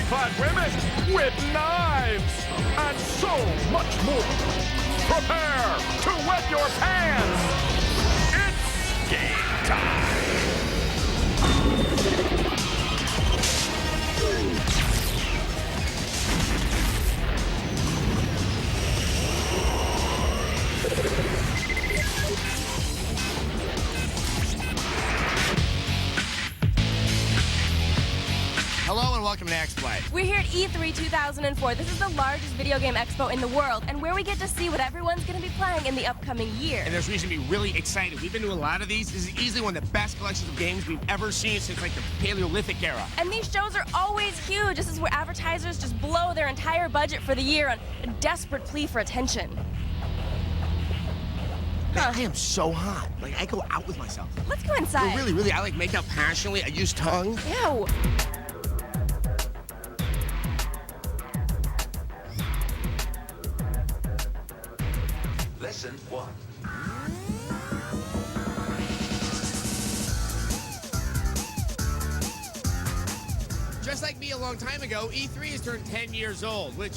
clad women with knives, and so much more. Prepare to wet your pants. It's game time. Hello and welcome to X-Play. We're here at E3 2004. This is the largest video game expo in the world, and where we get to see what everyone's going to be playing in the upcoming year. And there's reason to be really excited. We've been to a lot of these. This is easily one of the best collections of games we've ever seen since like the Paleolithic era. And these shows are always huge. This is where advertisers just blow their entire budget for the year on a desperate plea for attention. Man, I am so hot. Like, I go out with myself. Let's go inside. No, really, I like make out passionately. I use tongue. Ew. Lesson 1. Just like me a long time ago, E3 has turned 10 years old, which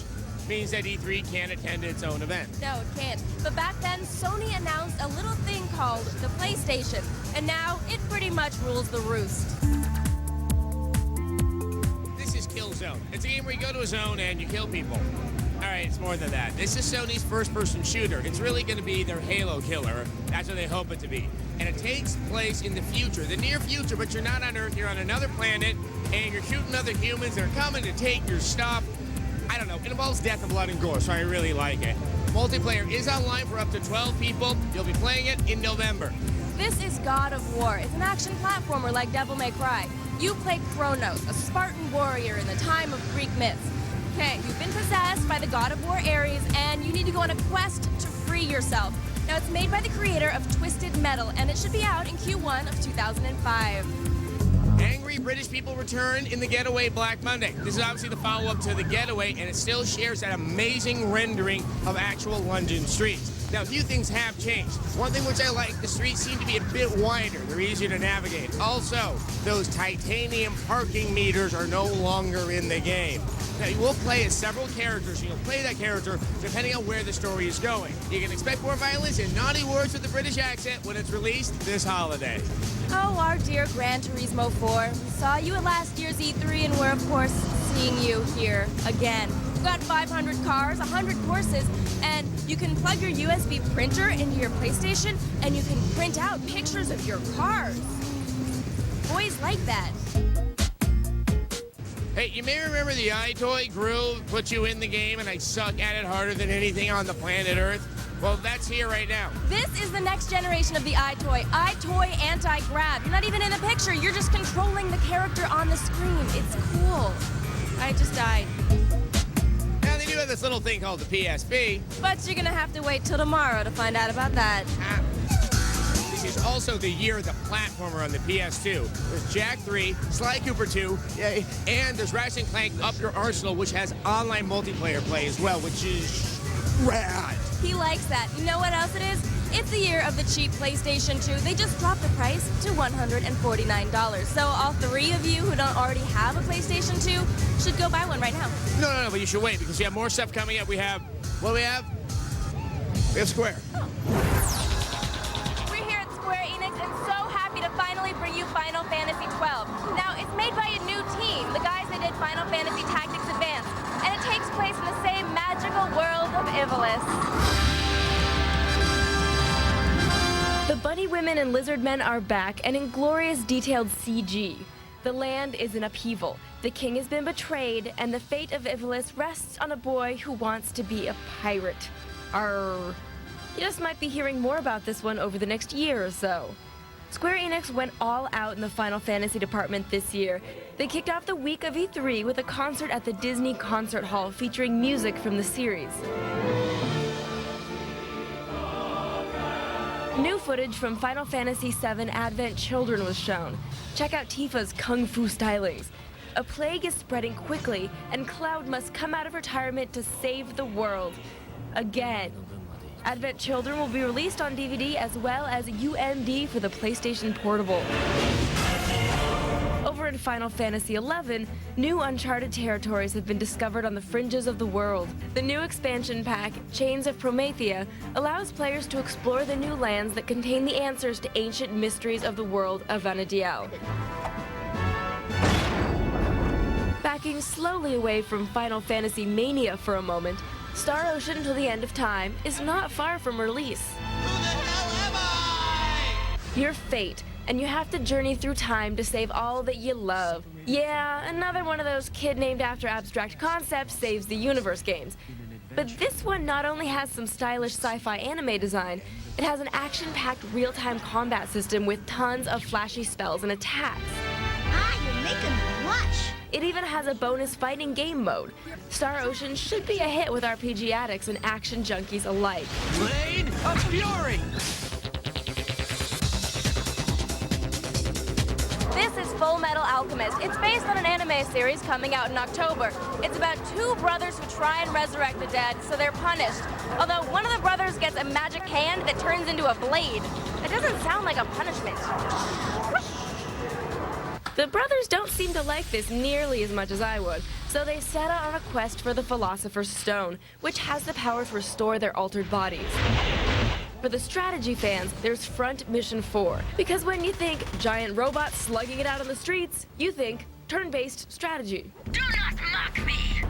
means that E3 can't attend its own event. No, it can't. But back then, Sony announced a little thing called the PlayStation, and now it pretty much rules the roost. This is Killzone. It's a game where you go to a zone and you kill people. All right, it's more than that. This is Sony's first-person shooter. It's really going to be their Halo killer. That's what they hope it to be. And it takes place in the future, the near future, but you're not on Earth. You're on another planet, and you're shooting other humans that are coming to take your stuff. I don't know. It involves death and blood and gore, so I really like it. Multiplayer is online for up to 12 people. You'll be playing it in November. This is God of War. It's an action platformer like Devil May Cry. You play Kronos, a Spartan warrior in the time of Greek myths. Okay, you've been possessed by the God of War Ares, and you need to go on a quest to free yourself. Now, it's made by the creator of Twisted Metal, and it should be out in Q1 of 2005. Angry British people return in The Getaway Black Monday. This is obviously the follow-up to The Getaway, and it still shares that amazing rendering of actual London streets. Now, a few things have changed. One thing which I like, the streets seem to be a bit wider. They're easier to navigate. Also, those titanium parking meters are no longer in the game. Now, you will play as several characters, and you'll play that character depending on where the story is going. You can expect more violence and naughty words with the British accent when it's released this holiday. Oh, our dear Gran Turismo 4. We saw you at last year's E3, and we're, of course, seeing you here again. We've got 500 cars, 100 courses, and you can plug your USB printer into your PlayStation, and you can print out pictures of your cars. Boys like that. Hey, you may remember the iToy Groove put you in the game and I suck at it harder than anything on the planet Earth? Well, that's here right now. This is the next generation of the iToy. iToy Anti-Grab. You're not even in the picture. You're just controlling the character on the screen. It's cool. I just died. Now, they do have this little thing called the PSP. But you're gonna have to wait till tomorrow to find out about that. This is also the year of the platformer on the PS2. There's Jak 3, Sly Cooper 2, yay, and there's Ratchet & Clank Up Your Arsenal, which has online multiplayer play as well, which is rad. He likes that. You know what else it is? It's the year of the cheap PlayStation 2. They just dropped the price to $149. So all three of you who don't already have a PlayStation 2 should go buy one right now. No, but you should wait because we have more stuff coming up. We have Square. Oh. We're here at Square Enix and so happy to finally bring you Final Fantasy XII. Now, it's made by a new team, the guys that did Final Fantasy Tactics Advance, and it takes place in the same magical world of Ivalice. The bunny women and lizard men are back, and in glorious detailed CG. The land is in upheaval. The king has been betrayed, and the fate of Ivalice rests on a boy who wants to be a pirate. Arr. You just might be hearing more about this one over the next year or so. Square Enix went all out in the Final Fantasy department this year. They kicked off the week of E3 with a concert at the Disney Concert Hall featuring music from the series. New footage from Final Fantasy VII Advent Children was shown. Check out Tifa's kung fu stylings. A plague is spreading quickly, and Cloud must come out of retirement to save the world. Again. Advent Children will be released on DVD as well as UMD for the PlayStation Portable. Over in Final Fantasy XI, new uncharted territories have been discovered on the fringes of the world. The new expansion pack, Chains of Promethea, allows players to explore the new lands that contain the answers to ancient mysteries of the world of Vana'diel. Backing slowly away from Final Fantasy mania for a moment, Star Ocean Until the End of Time is not far from release. Who the hell am I? You're Fate, and you have to journey through time to save all that you love. Yeah, another one of those kid named after abstract concepts saves the universe games. But this one not only has some stylish sci-fi anime design, it has an action-packed real-time combat system with tons of flashy spells and attacks. You're making me blush. It even has a bonus fighting game mode. Star Ocean should be a hit with RPG addicts and action junkies alike. Blade of Fury. This is Full Metal Alchemist. It's based on an anime series coming out in October. It's about two brothers who try and resurrect the dead, so they're punished. Although one of the brothers gets a magic hand that turns into a blade. It doesn't sound like a punishment. The brothers don't seem to like this nearly as much as I would, so they set out on a quest for the Philosopher's Stone, which has the power to restore their altered bodies. For the strategy fans, there's Front Mission 4, because when you think giant robots slugging it out on the streets, you think turn-based strategy. Do not mock me!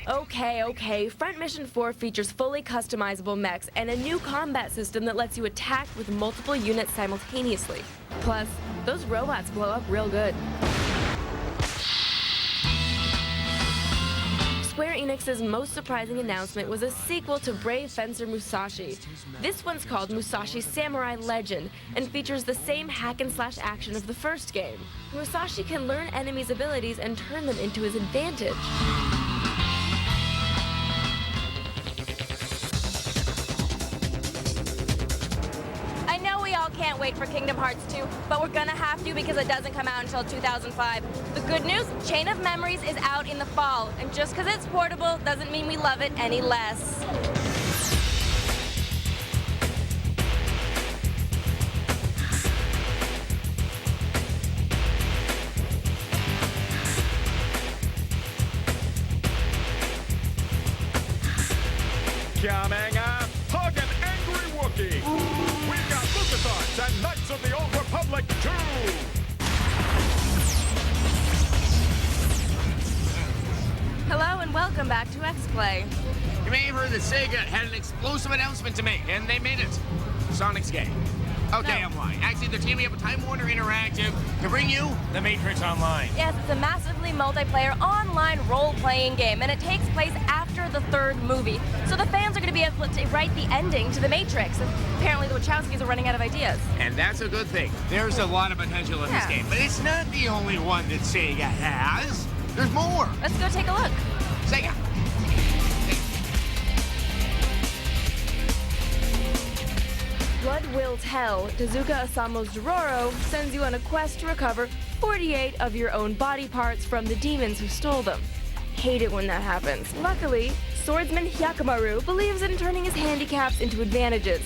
Okay, Front Mission 4 features fully customizable mechs and a new combat system that lets you attack with multiple units simultaneously. Plus, those robots blow up real good. Square Enix's most surprising announcement was a sequel to Brave Fencer Musashi. This one's called Musashi Samurai Legend and features the same hack-and-slash action of the first game. Musashi can learn enemies' abilities and turn them into his advantage. I know we all can't wait for Kingdom Hearts 2, but we're gonna have to because it doesn't come out until 2005. The good news, Chain of Memories is out in the fall, and just because it's portable doesn't mean we love it any less. Coming up, Hug an Angry Wookiee. We've got LucasArts and Knights of the Old Republic 2. Hello and welcome back to X-Play. You may have heard that Sega had an explosive announcement to make, and they made it. Sonic's game. Okay, No. I'm lying. Actually, they're teaming up with Time Warner Interactive to bring you The Matrix Online. Yes, it's a massively multiplayer online role-playing game, and it takes place after the third movie. So the fans are going to be able to write the ending to The Matrix. And apparently the Wachowskis are running out of ideas. And that's a good thing. There's a lot of potential in this Yeah. game, but it's not the only one that Sega has. There's more. Let's go take a look. Sega. Blood Will Tell, Tezuka Osamu's Dororo sends you on a quest to recover 48 of your own body parts from the demons who stole them. Hate it when that happens. Luckily, swordsman Hyakamaru believes in turning his handicaps into advantages.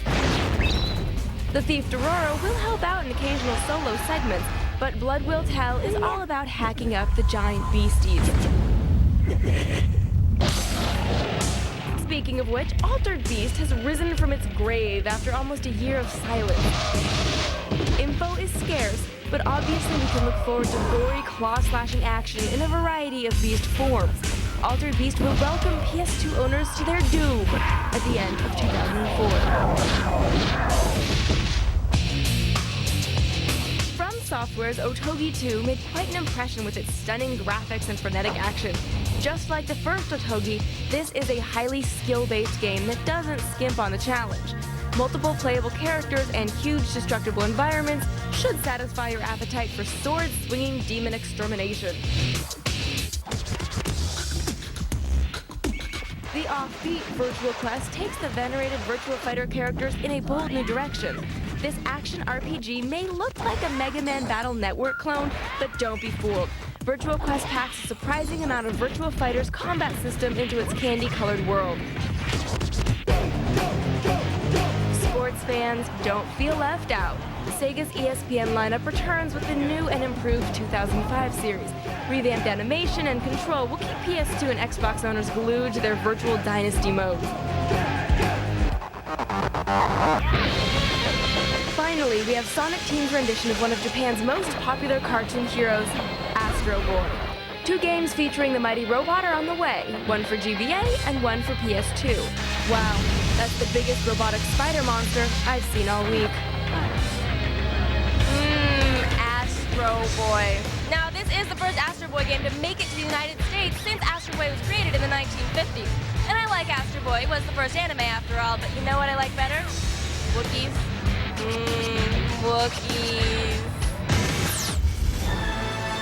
The thief Dororo will help out in occasional solo segments, but Blood Will Tell is all about hacking up the giant beasties. Speaking of which, Altered Beast has risen from its grave after almost a year of silence. Info is scarce, but obviously we can look forward to gory, claw-slashing action in a variety of Beast forms. Altered Beast will welcome PS2 owners to their doom at the end of 2004. From Software's Otogi 2 made quite an impression with its stunning graphics and frenetic action. Just like the first Otogi, this is a highly skill-based game that doesn't skimp on the challenge. Multiple playable characters and huge destructible environments should satisfy your appetite for sword-swinging demon extermination. The offbeat Virtual Quest takes the venerated Virtua Fighter characters in a bold new direction. This action RPG may look like a Mega Man Battle Network clone, but don't be fooled. Virtual Quest packs a surprising amount of Virtua Fighter's combat system into its candy-colored world. Sports fans, don't feel left out. Sega's ESPN lineup returns with the new and improved 2005 series. Revamped animation and control will keep PS2 and Xbox owners glued to their virtual dynasty mode. Finally, we have Sonic Team's rendition of one of Japan's most popular cartoon heroes, Astro Boy. 2 games featuring the mighty robot are on the way, one for GBA and one for PS2. Wow, that's the biggest robotic spider monster I've seen all week. Astro Boy. Now, this is the first Astro Boy game to make it to the United States since Astro Boy was created in the 1950s. And I like Astro Boy. It was the first anime after all, but you know what I like better? Wookiees. Wookiees.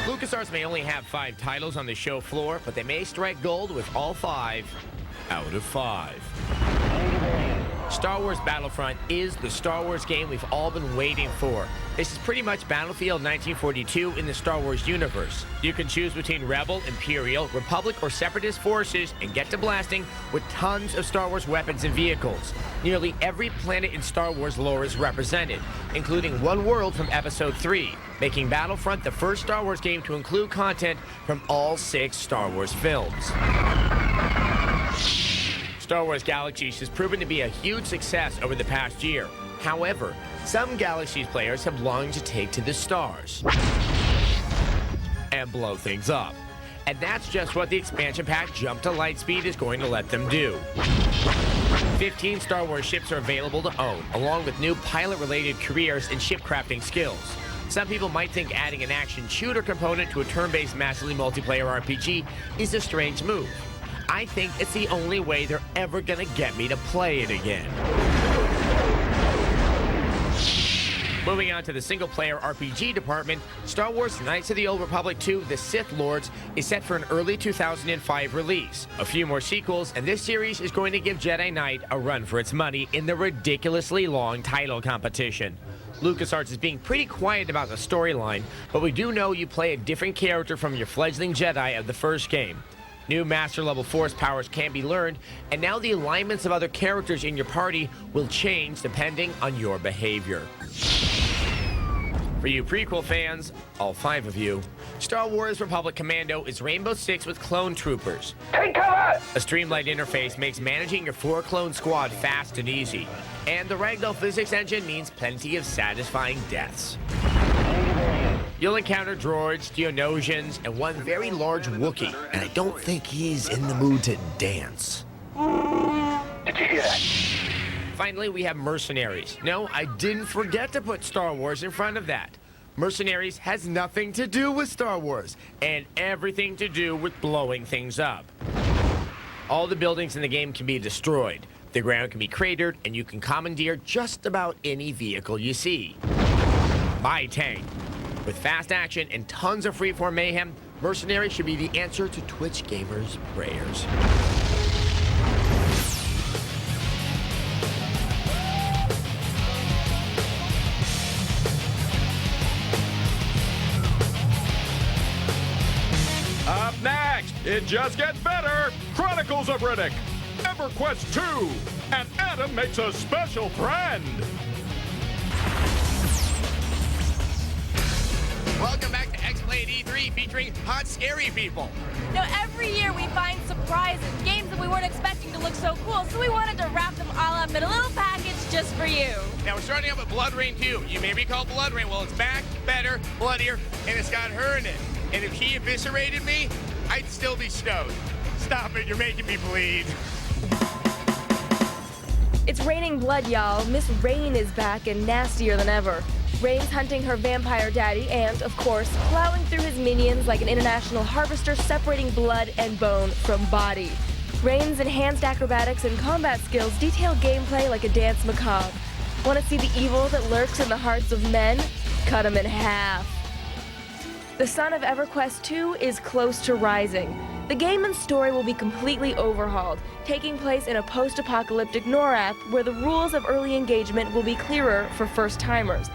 LucasArts may only have 5 titles on the show floor, but they may strike gold with all 5 out of 5. Star Wars Battlefront is the Star Wars game we've all been waiting for. This is pretty much Battlefield 1942 in the Star Wars universe. You can choose between Rebel, Imperial, Republic, or Separatist forces and get to blasting with tons of Star Wars weapons and vehicles. Nearly every planet in Star Wars lore is represented, including one world from Episode 3, making Battlefront the first Star Wars game to include content from all 6 Star Wars films. Star Wars Galaxies has proven to be a huge success over the past year. However, some Galaxies players have longed to take to the stars and blow things up. And that's just what the expansion pack Jump to Lightspeed is going to let them do. 15 Star Wars ships are available to own, along with new pilot-related careers and ship crafting skills. Some people might think adding an action shooter component to a turn-based massively multiplayer RPG is a strange move. I think it's the only way they're ever gonna get me to play it again. Moving on to the single-player RPG department, Star Wars Knights of the Old Republic 2: The Sith Lords is set for an early 2005 release. A few more sequels, and this series is going to give Jedi Knight a run for its money in the ridiculously long title competition. LucasArts is being pretty quiet about the storyline, but we do know you play a different character from your fledgling Jedi of the first game. New master-level force powers can be learned, and now the alignments of other characters in your party will change depending on your behavior. For you prequel fans, all 5 of you, Star Wars Republic Commando is Rainbow Six with clone troopers. Take cover! A streamlined interface makes managing your 4-clone squad fast and easy, and the Ragdoll physics engine means plenty of satisfying deaths. You'll encounter droids, Geonosians, and one very large Wookiee, and I don't think he's in the mood to dance. Did you hear that? Finally, we have Mercenaries. No, I didn't forget to put Star Wars in front of that. Mercenaries has nothing to do with Star Wars, and everything to do with blowing things up. All the buildings in the game can be destroyed. The ground can be cratered, and you can commandeer just about any vehicle you see. My tank. With fast action and tons of freeform mayhem, Mercenary should be the answer to Twitch gamers' prayers. Up next, it just gets better. Chronicles of Riddick, EverQuest 2, and Adam makes a special friend. Welcome back to X-Play at E3 featuring hot, scary people. Now, every year we find surprises, games that we weren't expecting to look so cool, so we wanted to wrap them all up in a little package just for you. Now, we're starting out with Blood Rain 2. You may recall Blood Rain. Well, it's back, better, bloodier, and it's got her in it. And if he eviscerated me, I'd still be stoked. Stop it, you're making me bleed. It's raining blood, y'all. Miss Rain is back and nastier than ever. Rain's hunting her vampire daddy and, of course, plowing through his minions like an international harvester separating blood and bone from body. Rain's enhanced acrobatics and combat skills detail gameplay like a dance macabre. Want to see the evil that lurks in the hearts of men? Cut him in half. The sun of EverQuest 2 is close to rising. The game and story will be completely overhauled, taking place in a post-apocalyptic Norath where the rules of early engagement will be clearer for first-timers.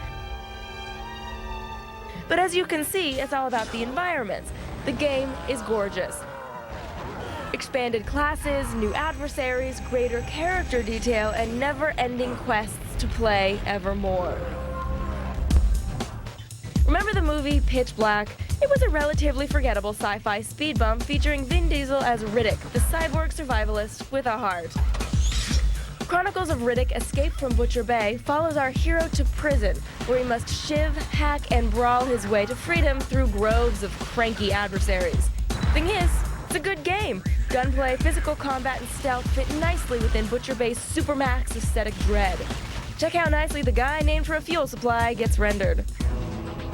But as you can see, it's all about the environments. The game is gorgeous. Expanded classes, new adversaries, greater character detail, and never-ending quests to play evermore. Remember the movie Pitch Black? It was a relatively forgettable sci-fi speed bump featuring Vin Diesel as Riddick, the cyborg survivalist with a heart. Chronicles of Riddick Escape from Butcher Bay follows our hero to prison, where he must shiv, hack, and brawl his way to freedom through groves of cranky adversaries. Thing is, it's a good game. Gunplay, physical combat, and stealth fit nicely within Butcher Bay's supermax aesthetic dread. Check how nicely the guy named for a fuel supply gets rendered.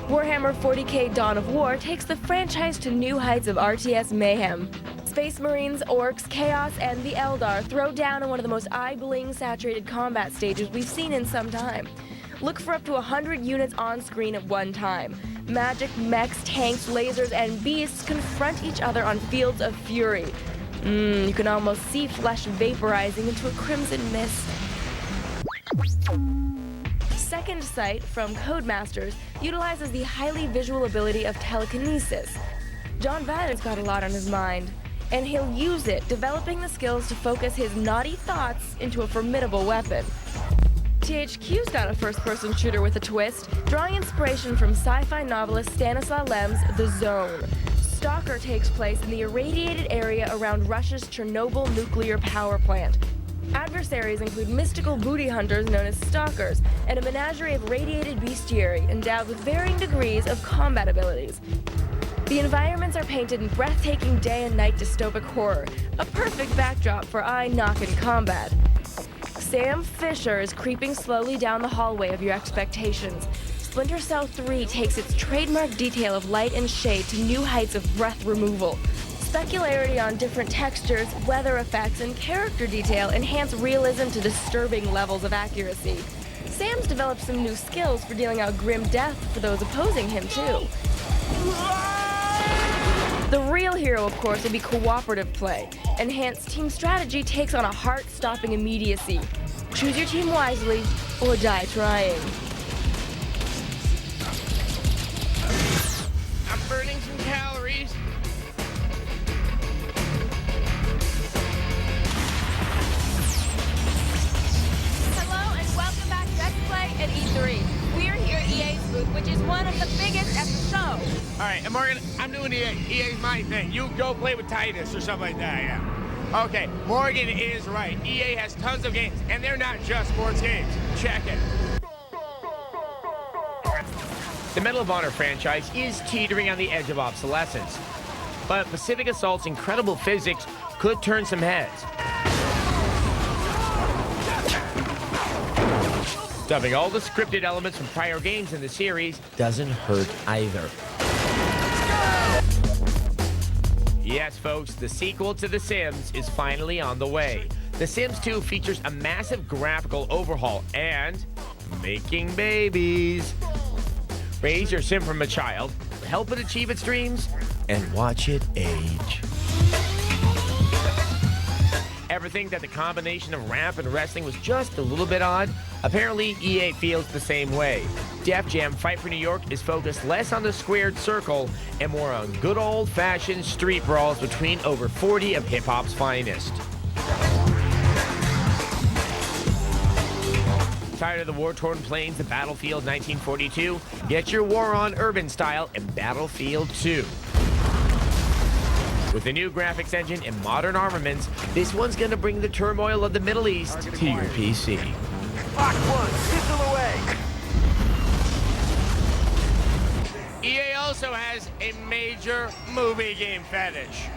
Warhammer 40k Dawn of War takes the franchise to new heights of RTS mayhem. Space Marines, Orcs, Chaos, and the Eldar throw down on one of the most eye-bling saturated combat stages we've seen in some time. Look for up to 100 units on screen at one time. Magic, mechs, tanks, lasers, and beasts confront each other on fields of fury. You can almost see flesh vaporizing into a crimson mist. Second Sight from Codemasters utilizes the highly visual ability of telekinesis. John Vatter's got a lot on his mind, and he'll use it, developing the skills to focus his naughty thoughts into a formidable weapon. THQ's got a first-person shooter with a twist, drawing inspiration from sci-fi novelist Stanislaw Lem's The Zone. Stalker takes place in the irradiated area around Russia's Chernobyl nuclear power plant. Adversaries include mystical booty hunters known as stalkers, and a menagerie of radiated bestiary endowed with varying degrees of combat abilities. The environments are painted in breathtaking day and night dystopic horror, a perfect backdrop for eye-knocking combat. Sam Fisher is creeping slowly down the hallway of your expectations. Splinter Cell 3 takes its trademark detail of light and shade to new heights of breath removal. Specularity on different textures, weather effects, and character detail enhance realism to disturbing levels of accuracy. Sam's developed some new skills for dealing out grim death for those opposing him, too. The real hero, of course, would be cooperative play. Enhanced team strategy takes on a heart-stopping immediacy. Choose your team wisely, or die trying. I'm burning some calories. Hello and welcome back to X Play at E3. We're here at EA's booth, which is one of the biggest at the show. All right, and Morgan, I'm doing EA. EA's my thing. You go play with Titus or something like that, yeah. Okay, Morgan is right. EA has tons of games, and they're not just sports games. Check it. The Medal of Honor franchise is teetering on the edge of obsolescence, but Pacific Assault's incredible physics could turn some heads. Dubbing all the scripted elements from prior games in the series doesn't hurt either. Yes, folks, the sequel to The Sims is finally on the way. The Sims 2 features a massive graphical overhaul and making babies. Raise your sim from a child, help it achieve its dreams, and watch it age. Ever think that the combination of rap and wrestling was just a little bit odd? Apparently, EA feels the same way. Def Jam Fight for New York is focused less on the squared circle and more on good old-fashioned street brawls between over 40 of hip-hop's finest. Tired of the war-torn plains of Battlefield 1942? Get your war on urban style in Battlefield 2. With a new graphics engine and modern armaments, this one's gonna bring the turmoil of the Middle East to your PC. Lock one, missile away. EA also has a major movie game fetish.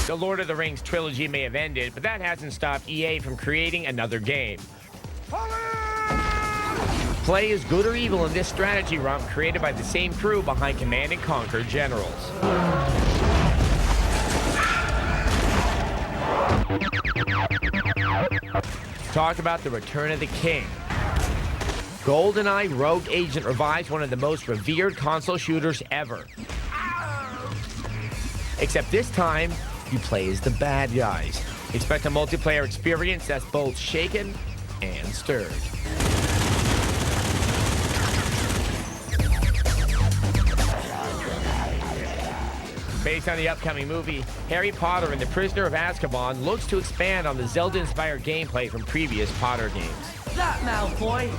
The Lord of the Rings trilogy may have ended, but that hasn't stopped EA from creating another game. Play as good or evil in this strategy romp created by the same crew behind Command & Conquer Generals. Talk about the return of the king. GoldenEye Rogue Agent revives one of the most revered console shooters ever. Except this time, you play as the bad guys. Expect a multiplayer experience that's both shaken and stirred. Based on the upcoming movie, Harry Potter and the Prisoner of Azkaban looks to expand on the Zelda-inspired gameplay from previous Potter games. That Malfoy.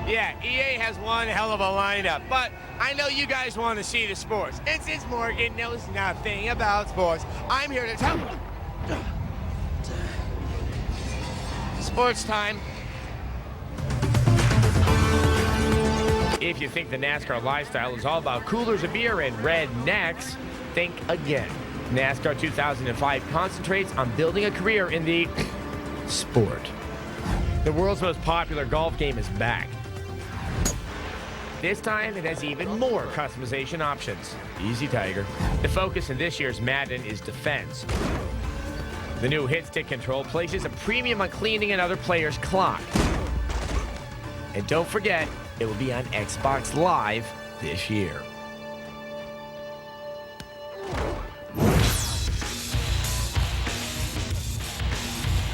Yeah, EA has one hell of a lineup, but I know you guys want to see the sports. And since Morgan knows nothing about sports, I'm here to tell you. Sports time. If you think the NASCAR lifestyle is all about coolers of beer and rednecks, think again. NASCAR 2005 concentrates on building a career in the sport. The world's most popular golf game is back. This time, it has even more customization options. Easy, Tiger. The focus in this year's Madden is defense. The new hit stick control places a premium on cleaning another player's clock. And don't forget, it will be on Xbox Live this year.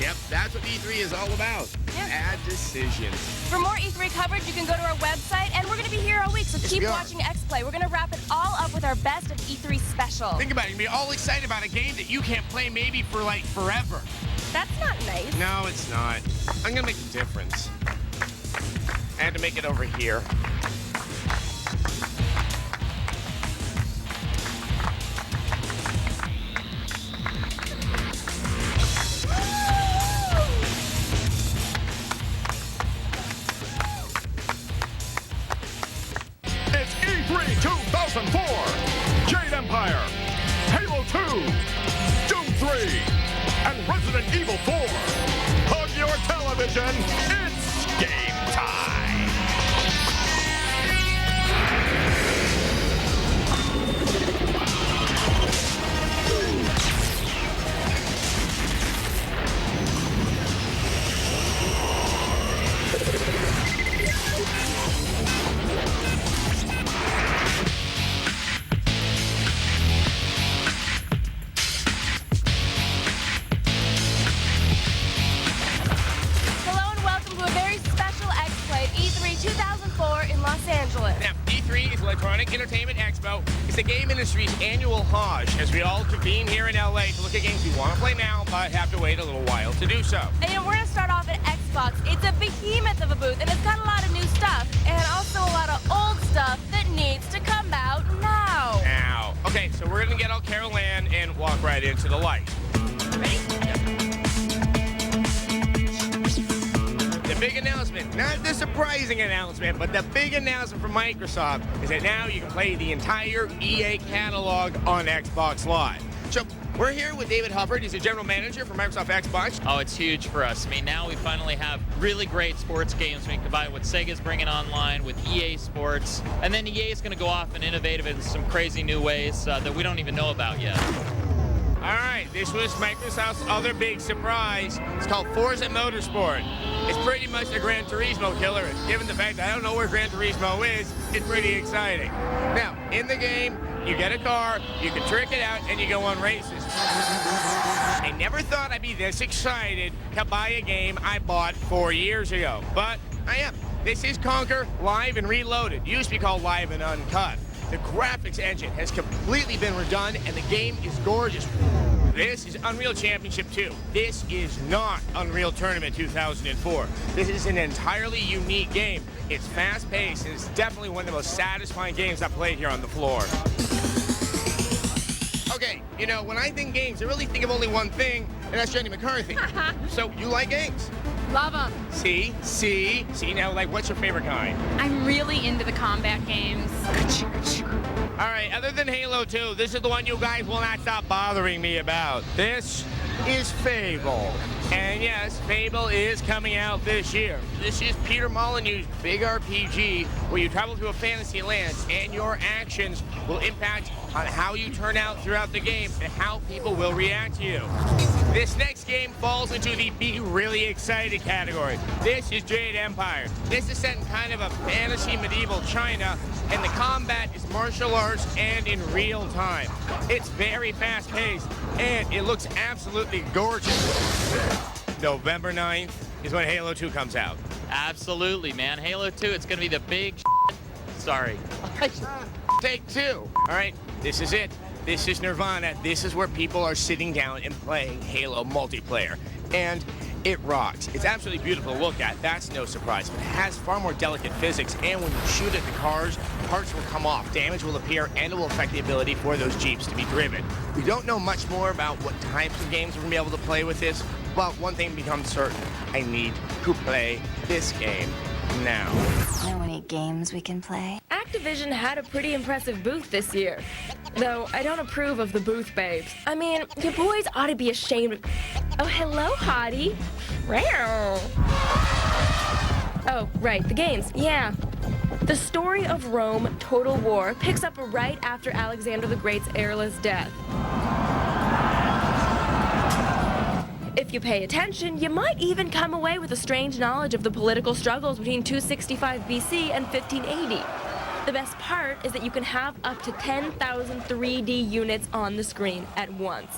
Yep, that's what E3 is all about. Yep. Bad decisions. For more E3 coverage, you can go to our website, and we're going to be here all week, so Yes, keep we are. watching X-Play. We're going to wrap it all up with our Best of E3 special. Think about it, you're gonna be all excited about a game that you can't play maybe for like forever. That's not nice. No, it's not. I'm gonna make a difference. I had to make it over here. It's E3 2004, Jade Empire, Halo 2, Doom 3, and Resident Evil 4. Hug your television, it's game time! Hello and welcome to a very special X-Play at E3 2004 in Los Angeles. Now, E3 is Electronic Entertainment Expo. It's the game industry's annual Hajj, as we all convene here in LA to look at games we want to play now, but have to wait a little while to do so. And you know, we're going to start off at Xbox. It's a behemoth of a booth, and it's got a lot of new stuff, and also a lot of old stuff that needs to come out now. Now, okay, so we're gonna get all Carol Ann and walk right into the light. Ready? The big announcement, not the surprising announcement, but the big announcement from Microsoft is that now you can play the entire EA catalog on Xbox Live. So we're here with David Hufford. He's the general manager for Microsoft Xbox. Oh, it's huge for us. I mean, now we finally have really great sports games. We can combine what Sega's bringing online with EA Sports. And then EA is going to go off and innovate in some crazy new ways that we don't even know about yet. All right, this was Microsoft's other big surprise. It's called Forza Motorsport. It's pretty much a Gran Turismo killer. Given the fact that I don't know where Gran Turismo is, it's pretty exciting. Now, in the game, you get a car, you can trick it out, and you go on races. I never thought I'd be this excited to buy a game I bought 4 years ago, but I am. This is Conquer Live and Reloaded. Used to be called Live and Uncut. The graphics engine has completely been redone, and the game is gorgeous. This is Unreal Championship 2. This is not Unreal Tournament 2004. This is an entirely unique game. It's fast-paced, and it's definitely one of the most satisfying games I've played here on the floor. Okay, you know, when I think games, I really think of only one thing, and that's Jenny McCarthy. So, you like games? Love them. See, now, like, what's your favorite kind? I'm really into the combat games. All right, other than Halo 2, this is the one you guys will not stop bothering me about. This is Fable. And yes, Fable is coming out this year. This is Peter Molyneux's big RPG where you travel to a fantasy land and your actions will impact on how you turn out throughout the game and how people will react to you. This next game falls into the be really excited category. This is Jade Empire. This is set in kind of a fantasy medieval China, and the combat is martial arts and in real time. It's very fast paced, and it looks absolutely gorgeous. November 9th is when Halo 2 comes out. Absolutely, man. Halo 2, it's going to be the big Sorry. Take two. All right, this is it. This is Nirvana. This is where people are sitting down and playing Halo multiplayer. And it rocks. It's absolutely beautiful to look at. That's no surprise. But it has far more delicate physics. And when you shoot at the cars, parts will come off, damage will appear, and it will affect the ability for those Jeeps to be driven. We don't know much more about what types of games we're going to be able to play with this. But one thing becomes certain. I need to play this game now. Know any games we can play? Activision had a pretty impressive booth this year. Though I don't approve of the booth babes. I mean, you boys ought to be ashamed of... Oh, hello, hottie. Meow. Oh, right, the games. Yeah. The story of Rome, Total War, picks up right after Alexander the Great's airless death. If you pay attention, you might even come away with a strange knowledge of the political struggles between 265 BC and 1580. The best part is that you can have up to 10,000 3D units on the screen at once.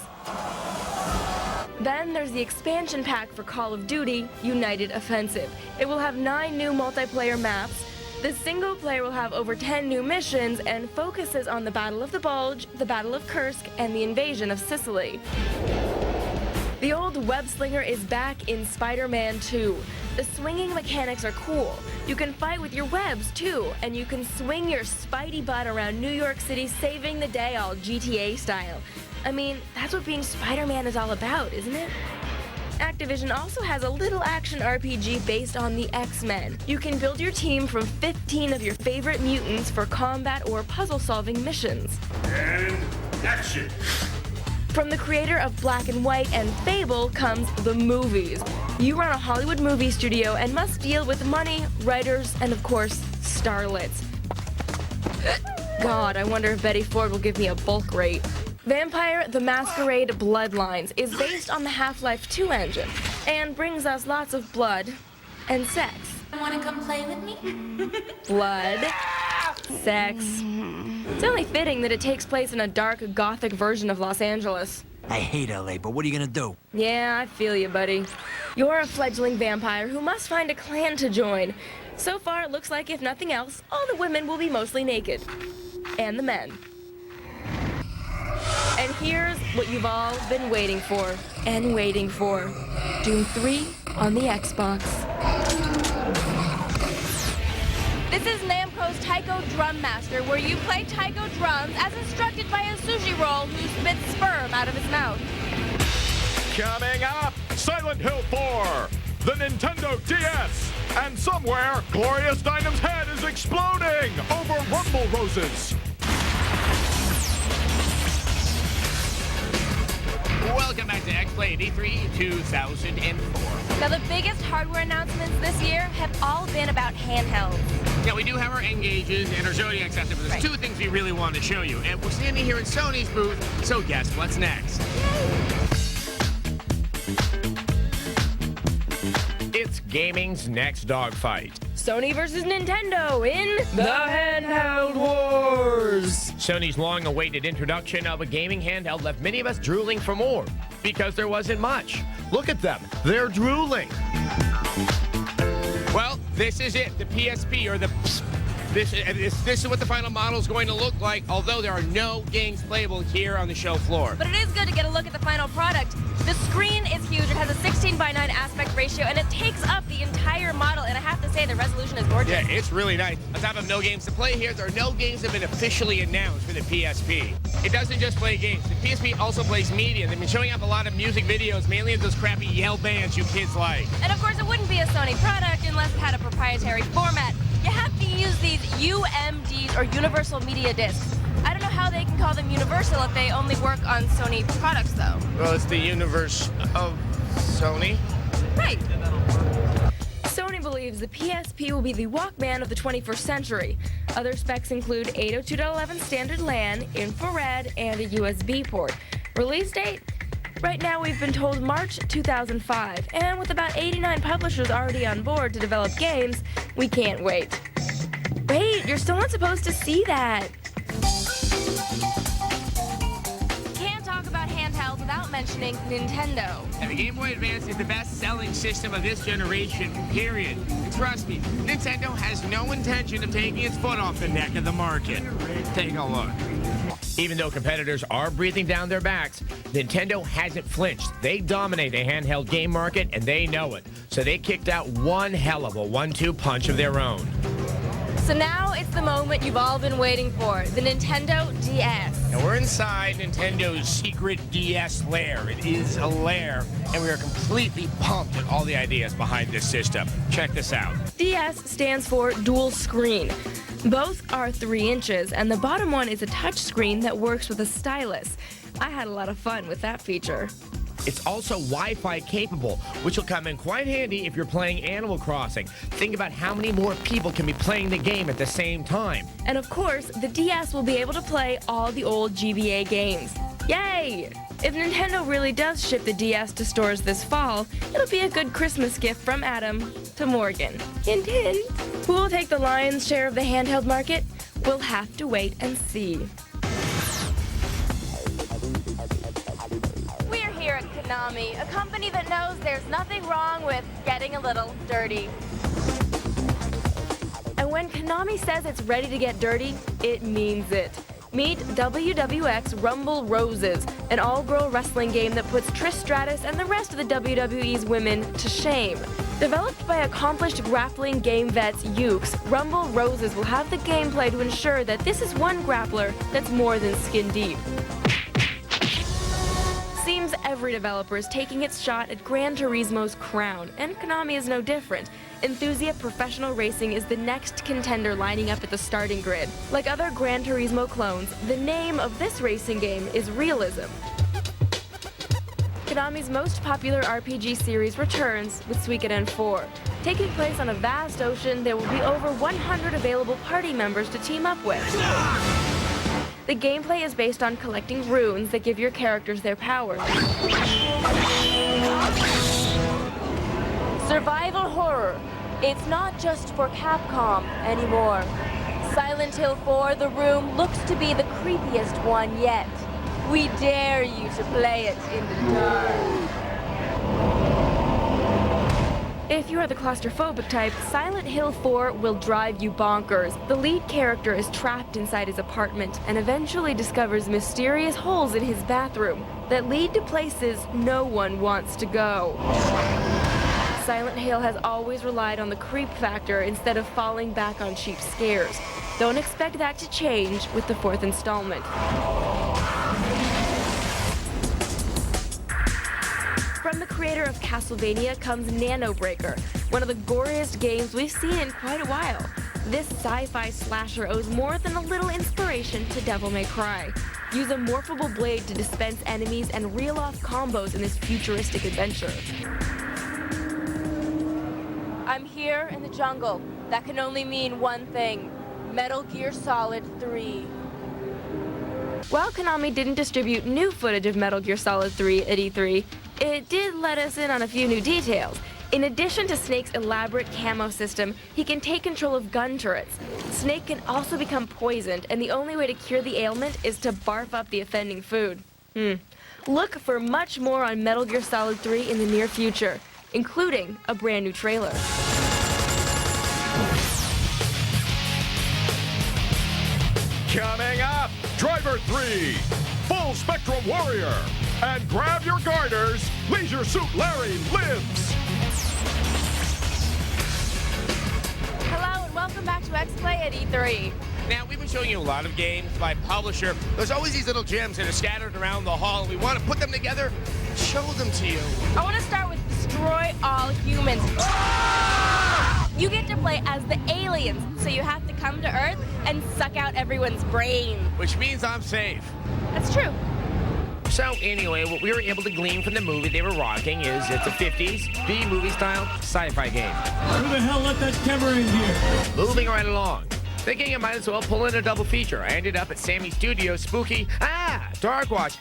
Then there's the expansion pack for Call of Duty, United Offensive. It will have 9 new multiplayer maps. The single player will have over 10 new missions and focuses on the Battle of the Bulge, the Battle of Kursk, and the invasion of Sicily. The old web slinger is back in Spider-Man 2. The swinging mechanics are cool. You can fight with your webs too, and you can swing your Spidey butt around New York City, saving the day all GTA style. I mean, that's what being Spider-Man is all about, isn't it? Activision also has a little action RPG based on the X-Men. You can build your team from 15 of your favorite mutants for combat or puzzle-solving missions. And action. From the creator of Black and White and Fable comes the movies. You run a Hollywood movie studio and must deal with money, writers, and of course, starlets. God, I wonder if Betty Ford will give me a bulk rate. Vampire the Masquerade Bloodlines is based on the Half-Life 2 engine and brings us lots of blood and sex. Wanna come play with me? Blood, sex. It's only fitting that it takes place in a dark, gothic version of Los Angeles. I hate LA, but what are you gonna do? Yeah, I feel you, buddy. You're a fledgling vampire who must find a clan to join. So far, it looks like, if nothing else, all the women will be mostly naked. And the men. And here's what you've all been waiting for, and waiting for. Doom 3 on the Xbox. This is Namco's Taiko Drum Master, where you play taiko drums as instructed by a sushi roll who spits sperm out of his mouth. Coming up, Silent Hill 4, the Nintendo DS, and somewhere, Glorious Dynam's head is exploding over Rumble Roses. Welcome back to X-Play at E3 2004. Now, the biggest hardware announcements this year have all been about handhelds. Now, we do have our N-Gages and our Zodiac system, but there's two things we really want to show you. And we're standing here in Sony's booth, so guess what's next? It's gaming's next dogfight. Sony versus Nintendo in the Handheld Wars. Sony's long-awaited introduction of a gaming handheld left many of us drooling for more, because there wasn't much. Look at them. They're drooling. Well, this is it. The PSP, or the... This is what the final model is going to look like, although there are no games playable here on the show floor. But it is good to get a look at the final product. The screen is huge. It has a 16:9 aspect ratio, and it takes up the entire model. And I have to say, the resolution is gorgeous. Yeah, it's really nice. On top of no games to play here, there are no games that have been officially announced for the PSP. It doesn't just play games. The PSP also plays media. They've been showing up a lot of music videos, mainly of those crappy Yell bands you kids like. And of course, it wouldn't be a Sony product unless it had a proprietary format. You have to use these UMDs, or Universal Media Discs. I don't know how they can call them universal if they only work on Sony products, though. Well, it's the universe of Sony. Right. Sony believes the PSP will be the Walkman of the 21st century. Other specs include 802.11 standard LAN, infrared, and a USB port. Release date? Right now, we've been told March 2005, and with about 89 publishers already on board to develop games, we can't wait. Wait, you're still not supposed to see that. Can't talk about handhelds without mentioning Nintendo. And the Game Boy Advance is the best-selling system of this generation, period. trust me, Nintendo has no intention of taking its foot off the neck of the market. Take a look. Even though competitors are breathing down their backs, Nintendo hasn't flinched. They dominate the handheld game market, and they know it. So they kicked out one hell of a 1-2 punch of their own. So now it's the moment you've all been waiting for, the Nintendo DS. And we're inside Nintendo's secret DS lair. It is a lair, and we are completely pumped at all the ideas behind this system. Check this out. DS stands for dual screen. Both are 3 inches, and the bottom one is a touch screen that works with a stylus. I had a lot of fun with that feature. It's also Wi-Fi capable, which will come in quite handy if you're playing Animal Crossing. Think about how many more people can be playing the game at the same time. And of course, the DS will be able to play all the old GBA games. Yay! If Nintendo really does ship the DS to stores this fall, it'll be a good Christmas gift from Adam to Morgan. Hint, hint. Who will take the lion's share of the handheld market? We'll have to wait and see. We're here at Konami, a company that knows there's nothing wrong with getting a little dirty. And when Konami says it's ready to get dirty, it means it. Meet WWX Rumble Roses, an all-girl wrestling game that puts Trish Stratus and the rest of the WWE's women to shame. Developed by accomplished grappling game vets Ukes, Rumble Roses will have the gameplay to ensure that this is one grappler that's more than skin deep. Seems every developer is taking its shot at Gran Turismo's crown, and Konami is no different. Enthusiast Professional Racing is the next contender lining up at the starting grid. Like other Gran Turismo clones, the name of this racing game is Realism. Konami's most popular RPG series returns with Suikoden 4. Taking place on a vast ocean, there will be over 100 available party members to team up with. The gameplay is based on collecting runes that give your characters their powers. Survival horror. It's not just for Capcom anymore. Silent Hill 4: The Room looks to be the creepiest one yet. We dare you to play it in the dark. If you are the claustrophobic type, Silent Hill 4 will drive you bonkers. The lead character is trapped inside his apartment and eventually discovers mysterious holes in his bathroom that lead to places no one wants to go. Silent Hill has always relied on the creep factor instead of falling back on cheap scares. Don't expect that to change with the 4th installment. From the creator of Castlevania comes Nano Breaker, one of the goriest games we've seen in quite a while. This sci-fi slasher owes more than a little inspiration to Devil May Cry. Use a morphable blade to dispense enemies and reel off combos in this futuristic adventure. I'm here in the jungle. That can only mean one thing. Metal Gear Solid 3. While Konami didn't distribute new footage of Metal Gear Solid 3 at E3, it did let us in on a few new details. In addition to Snake's elaborate camo system, he can take control of gun turrets. Snake can also become poisoned, and the only way to cure the ailment is to barf up the offending food. Look for much more on Metal Gear Solid 3 in the near future, including a brand new trailer. Coming up, Driver 3, Full Spectrum Warrior, and grab your garters, Leisure Suit Larry lives. Hello and welcome back to X-Play at E3. Now, we've been showing you a lot of games by publisher. There's always these little gems that are scattered around the hall, and we want to put them together and show them to you. I want to start with Destroy All Humans. You get to play as the aliens, so you have to come to Earth and suck out everyone's brain. Which means I'm safe. That's true. So anyway, what we were able to glean from the movie they were rocking is it's a 50s B-movie style sci-fi game. Who the hell let that camera in here? Moving right along. Thinking I might as well pull in a double feature. I ended up at Sammy Studios' spooky, Darkwatch,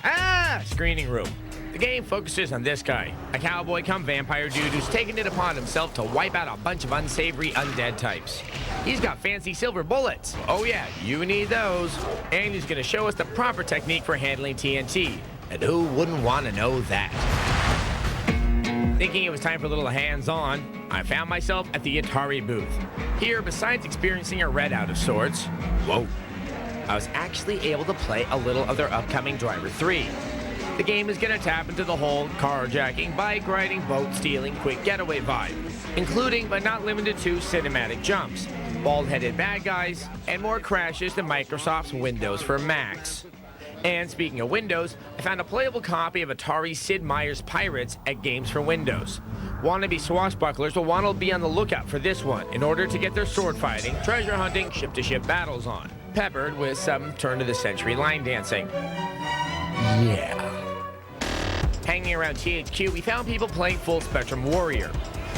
screening room. The game focuses on this guy, a cowboy come vampire dude who's taken it upon himself to wipe out a bunch of unsavory undead types. He's got fancy silver bullets. Oh yeah, you need those. And he's gonna show us the proper technique for handling TNT. And who wouldn't want to know that? Thinking it was time for a little hands-on, I found myself at the Atari booth. Here, besides experiencing a readout of sorts, I was actually able to play a little of their upcoming Driver 3. The game is going to tap into the whole carjacking, bike riding, boat stealing, quick getaway vibe, including but not limited to cinematic jumps, bald-headed bad guys, and more crashes than Microsoft's Windows for Macs. And speaking of Windows, I found a playable copy of Atari Sid Meier's Pirates at Games for Windows. Wannabe swashbucklers will want to be on the lookout for this one in order to get their sword fighting, treasure hunting, ship-to-ship battles on, peppered with some turn-of-the-century line dancing. Yeah. Hanging around THQ, we found people playing Full Spectrum Warrior.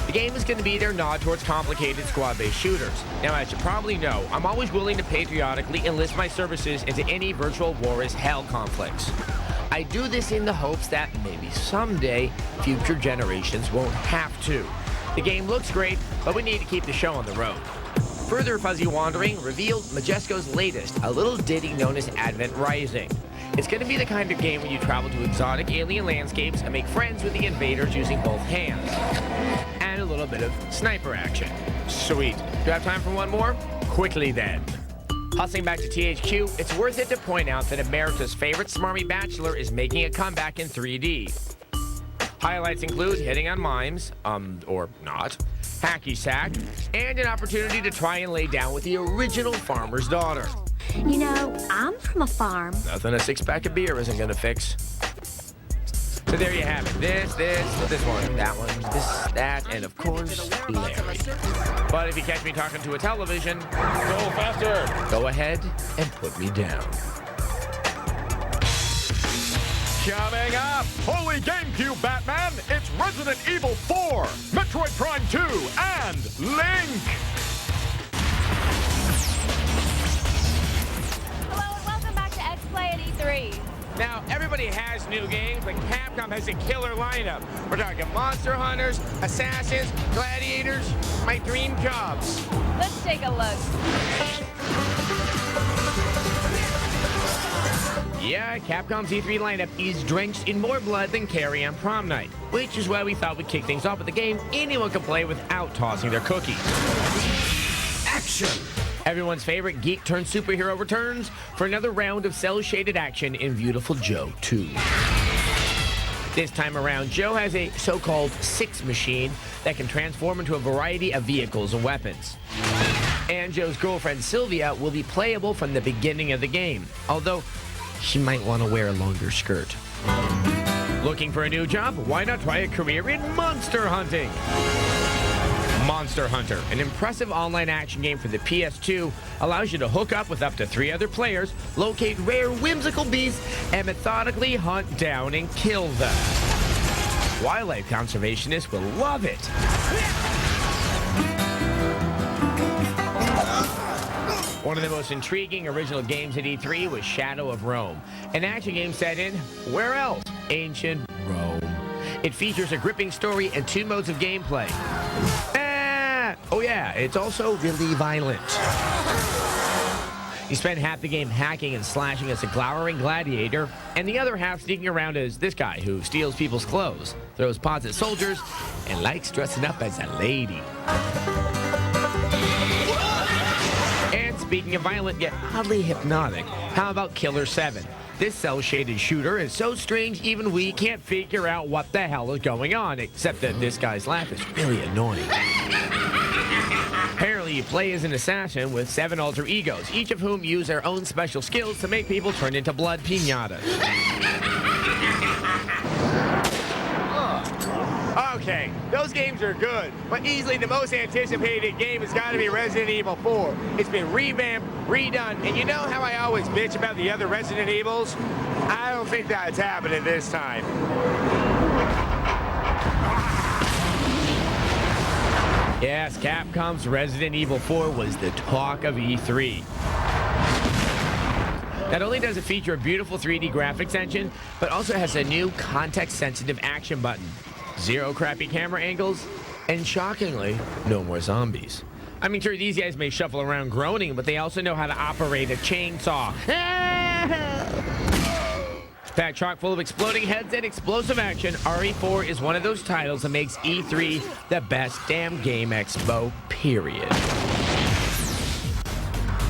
The game is going to be their nod towards complicated squad-based shooters. Now, as you probably know, I'm always willing to patriotically enlist my services into any virtual war as hell conflicts. I do this in the hopes that maybe someday future generations won't have to. The game looks great, but we need to keep the show on the road. Further Fuzzy Wandering revealed Majesco's latest, a little ditty known as Advent Rising. It's going to be the kind of game where you travel to exotic alien landscapes and make friends with the invaders using both hands. And a little bit of sniper action. Sweet. Do you have time for one more? Quickly then. Hustling back to THQ, it's worth it to point out that America's favorite smarmy bachelor is making a comeback in 3D. Highlights include hitting on mimes, or not, hacky sack, and an opportunity to try and lay down with the original farmer's daughter. You know, I'm from a farm. Nothing a six-pack of beer isn't gonna fix. So there you have it. This one, that one, this, that, and of course, Larry. But if you catch me talking to a television, go faster. Go ahead and put me down. Coming up, holy GameCube Batman, it's Resident Evil 4, Metroid Prime 2, and Link. Hello and welcome back to X-Play at E3. Now, everybody has new games, but Capcom has a killer lineup. We're talking Monster Hunters, Assassins, Gladiators, my dream jobs. Let's take a look. Yeah, Capcom's E3 lineup is drenched in more blood than Carrie on prom night, which is why we thought we'd kick things off with a game anyone can play without tossing their cookies. Action! Everyone's favorite geek-turned-superhero returns for another round of cel-shaded action in Beautiful Joe 2. This time around, Joe has a so-called Six Machine that can transform into a variety of vehicles and weapons. And Joe's girlfriend, Sylvia, will be playable from the beginning of the game, although she might want to wear a longer skirt. Looking for a new job? Why not try a career in monster hunting? Monster Hunter, an impressive online action game for the PS2, allows you to hook up with up to 3 other players, locate rare whimsical beasts, and methodically hunt down and kill them. Wildlife conservationists will love it. One of the most intriguing original games at E3 was Shadow of Rome, an action game set in, where else? Ancient Rome. It features a gripping story and 2 modes of gameplay. Oh yeah, it's also really violent. You spend half the game hacking and slashing as a glowering gladiator, and the other half sneaking around as this guy who steals people's clothes, throws pots at soldiers, and likes dressing up as a lady. And speaking of violent yet oddly hypnotic, how about Killer 7? This cel-shaded shooter is so strange even we can't figure out what the hell is going on, except that this guy's laugh is really annoying. Apparently, you play as an assassin with 7 alter egos, each of whom use their own special skills to make people turn into blood piñatas. Okay, those games are good, but easily the most anticipated game has got to be Resident Evil 4. It's been revamped, redone, and you know how I always bitch about the other Resident Evils? I don't think that's happening this time. Yes, Capcom's Resident Evil 4 was the talk of E3. Not only does it feature a beautiful 3D graphics engine, but also has a new context-sensitive action button, 0 crappy camera angles, and shockingly, no more zombies. I mean, sure, these guys may shuffle around groaning, but they also know how to operate a chainsaw. Packed chock full of exploding heads and explosive action, RE4 is one of those titles that makes E3 the best damn game expo, period.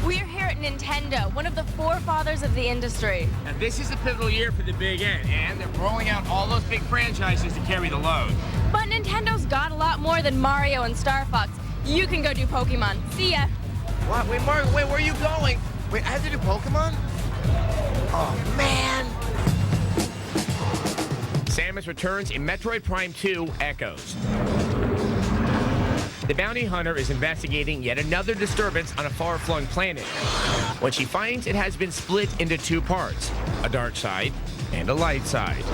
We're here at Nintendo, one of the forefathers of the industry. And this is the pivotal year for the big N, and they're rolling out all those big franchises to carry the load. But Nintendo's got a lot more than Mario and Star Fox. You can go do Pokemon. See ya. What? Wait, Mario, wait, where are you going? Wait, I have to do Pokemon? Oh, man. Samus returns in Metroid Prime 2 Echoes. The bounty hunter is investigating yet another disturbance on a far-flung planet. When she finds it has been split into two parts, a dark side and a light side.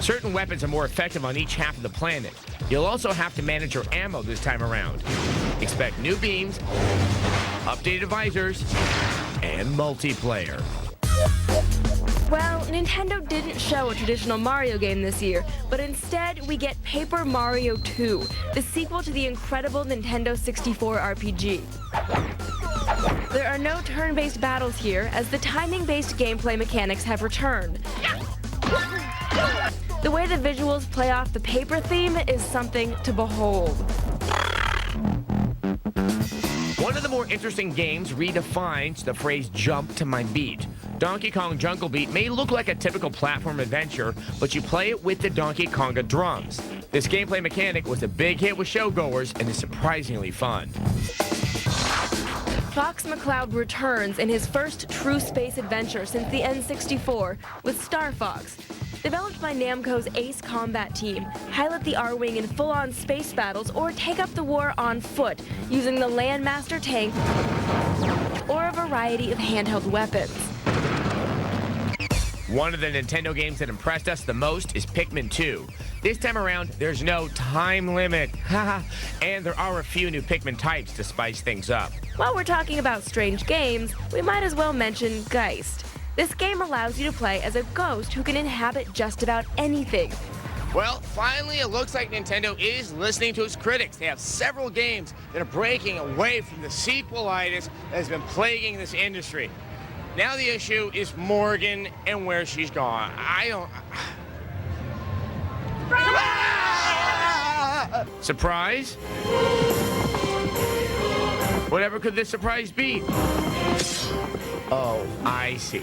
Certain weapons are more effective on each half of the planet. You'll also have to manage your ammo this time around. Expect new beams, updated visors, and multiplayer. Well, Nintendo didn't show a traditional Mario game this year, but instead we get Paper Mario 2, the sequel to the incredible Nintendo 64 RPG. There are no turn-based battles here, as the timing-based gameplay mechanics have returned. The way the visuals play off the paper theme is something to behold. One of the more interesting games redefines the phrase jump to my beat. Donkey Kong Jungle Beat may look like a typical platform adventure, but you play it with the Donkey Konga drums. This gameplay mechanic was a big hit with showgoers and is surprisingly fun. Fox McCloud returns in his first true space adventure since the N64 with Star Fox. Developed by Namco's Ace Combat team, pilot the R-Wing in full-on space battles or take up the war on foot using the Landmaster tank or a variety of handheld weapons. One of the Nintendo games that impressed us the most is Pikmin 2. This time around, there's no time limit. And there are a few new Pikmin types to spice things up. While we're talking about strange games, we might as well mention Geist. This game allows you to play as a ghost who can inhabit just about anything. Well, finally, it looks like Nintendo is listening to its critics. They have several games that are breaking away from the sequelitis that has been plaguing this industry. Now the issue is Morgan and where she's gone. Surprise? Whatever could this surprise be? Oh, I see.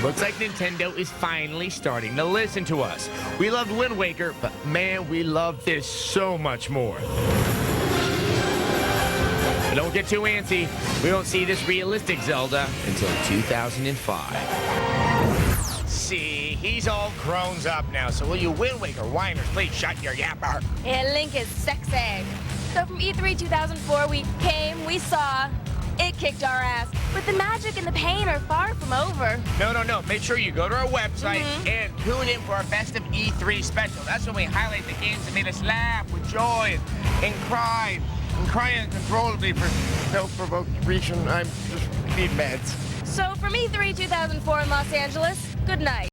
Looks like Nintendo is finally starting to listen to us. We loved Wind Waker, but man, we love this so much more. But don't get too antsy. We won't see this realistic Zelda until 2005. See, he's all grown up now, so will you Wind Waker whiners please shut your yapper? And Link is sexy. So from E3 2004, we came, we saw, it kicked our ass. But the magic and the pain are far from over. No. Make sure you go to our website and tune in for our Best of E3 special. That's when we highlight the games that made us laugh with joy and cry uncontrollably for self-provoked reason. I just need meds. So from E3 2004 in Los Angeles, good night.